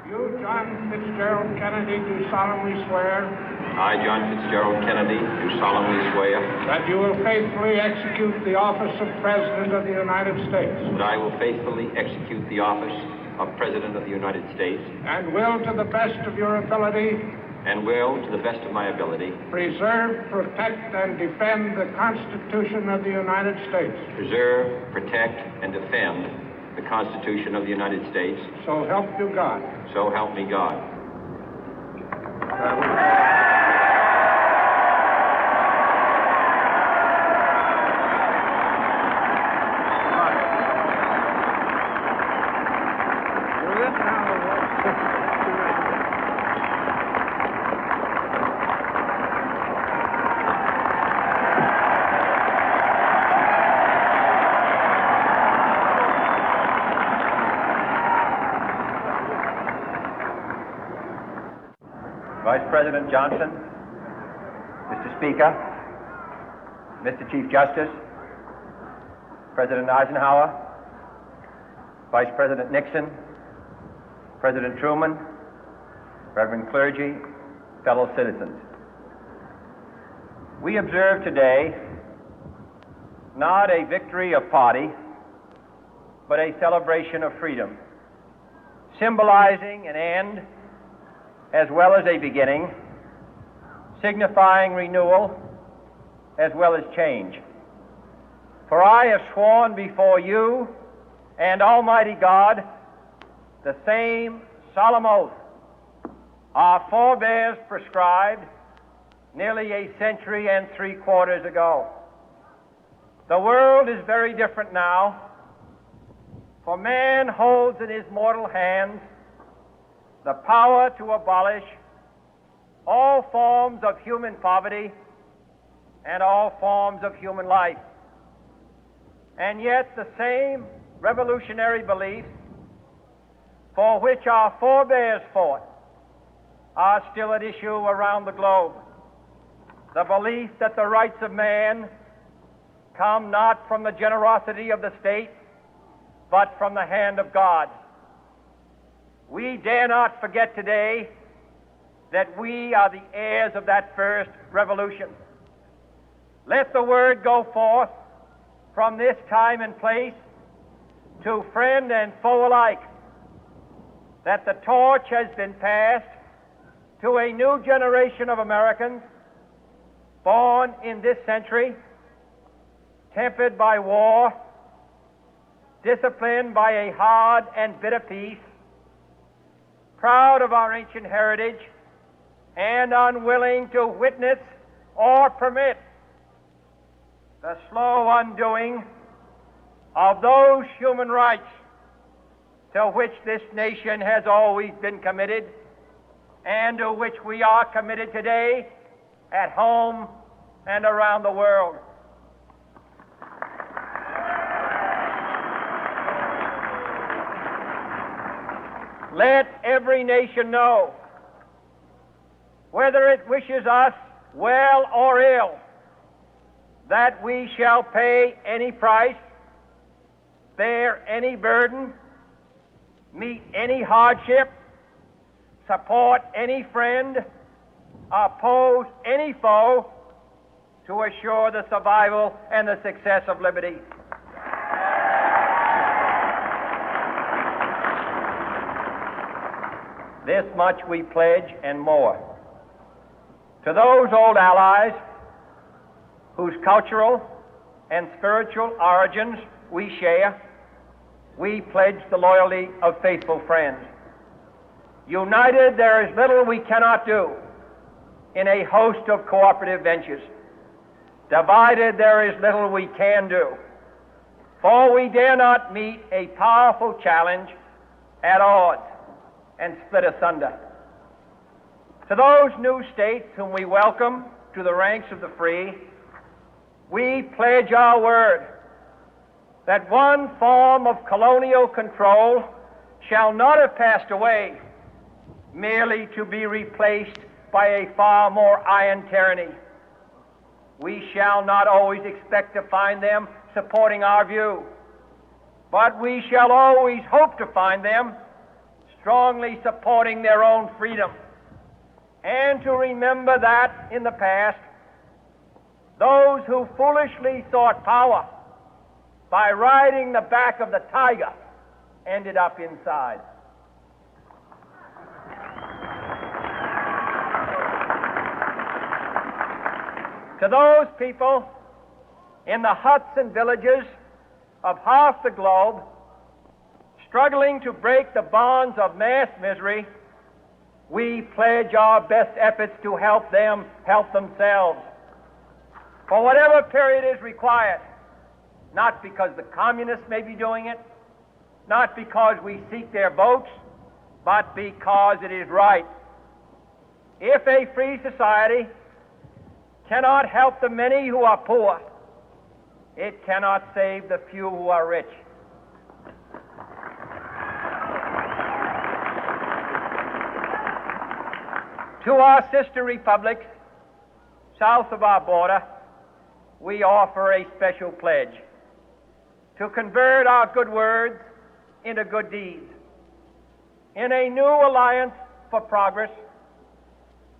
You, John Fitzgerald Kennedy, do solemnly swear I, John Fitzgerald Kennedy, do solemnly swear that you will faithfully execute the office of President of the United States that I will faithfully execute the office of President of the United States and will, to the best of your ability, and will, to the best of my ability, preserve, protect, and defend the Constitution of the United States. preserve, protect, and defend the Constitution of the United States. So help you God. So help me God. Vice President Johnson, Mr. Speaker, Mr. Chief Justice, President Eisenhower, Vice President Nixon, President Truman, Reverend clergy, fellow citizens. We observe today not a victory of party, but a celebration of freedom, symbolizing an end as well as a beginning, signifying renewal as well as change. For I have sworn before you and Almighty God the same solemn oath our forebears prescribed nearly a century and 3/4 ago. The world is very different now, for man holds in his mortal hands the power to abolish all forms of human poverty and all forms of human life. And yet the same revolutionary beliefs for which our forebears fought are still at issue around the globe. The belief that the rights of man come not from the generosity of the state, but from the hand of God. We dare not forget today that we are the heirs of that first revolution. Let the word go forth from this time and place to friend and foe alike that the torch has been passed to a new generation of Americans born in this century, tempered by war, disciplined by a hard and bitter peace, proud of our ancient heritage, and unwilling to witness or permit the slow undoing of those human rights to which this nation has always been committed and to which we are committed today at home and around the world. Let every nation know, whether it wishes us well or ill, that we shall pay any price, bear any burden, meet any hardship, support any friend, oppose any foe to assure the survival and the success of liberty. This much we pledge and more. To those old allies whose cultural and spiritual origins we share, we pledge the loyalty of faithful friends. United, there is little we cannot do in a host of cooperative ventures. Divided, there is little we can do, for we dare not meet a powerful challenge at odds and split asunder. To those new states whom we welcome to the ranks of the free, we pledge our word that one form of colonial control shall not have passed away, merely to be replaced by a far more iron tyranny. We shall not always expect to find them supporting our view, but we shall always hope to find them strongly supporting their own freedom, and to remember that in the past, those who foolishly sought power by riding the back of the tiger ended up inside. To those people in the huts and villages of half the globe struggling to break the bonds of mass misery, we pledge our best efforts to help them help themselves for whatever period is required, not because the communists may be doing it, not because we seek their votes, but because it is right. If a free society cannot help the many who are poor, it cannot save the few who are rich. To our sister republics south of our border, we offer a special pledge to convert our good words into good deeds, in a new alliance for progress,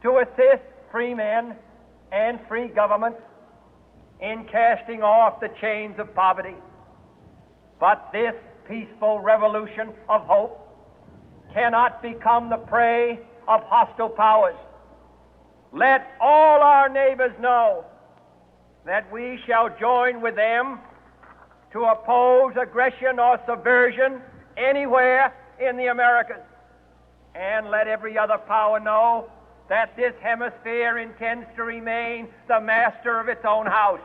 to assist free men and free governments in casting off the chains of poverty. But this peaceful revolution of hope cannot become the prey of hostile powers. Let all our neighbors know that we shall join with them to oppose aggression or subversion anywhere in the Americas. And let every other power know that this hemisphere intends to remain the master of its own house.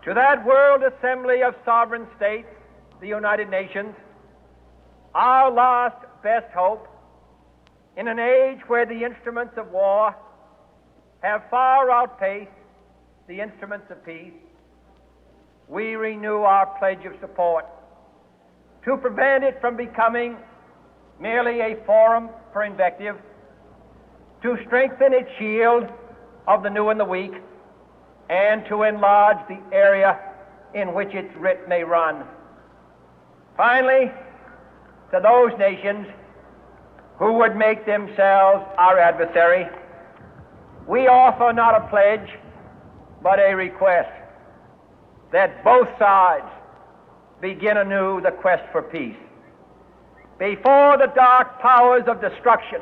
To that World Assembly of Sovereign States, the United Nations, our last best hope, in an age where the instruments of war have far outpaced the instruments of peace, we renew our pledge of support to prevent it from becoming merely a forum for invective, to strengthen its shield of the new and the weak, and to enlarge the area in which its writ may run. Finally, to those nations who would make themselves our adversary, we offer not a pledge, but a request that both sides begin anew the quest for peace. Before the dark powers of destruction,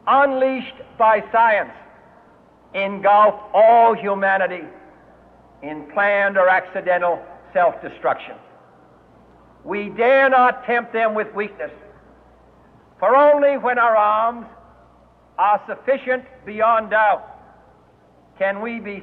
unleashed by science, engulf all humanity in planned or accidental self-destruction, we dare not tempt them with weakness, for only when our arms are sufficient beyond doubt can we be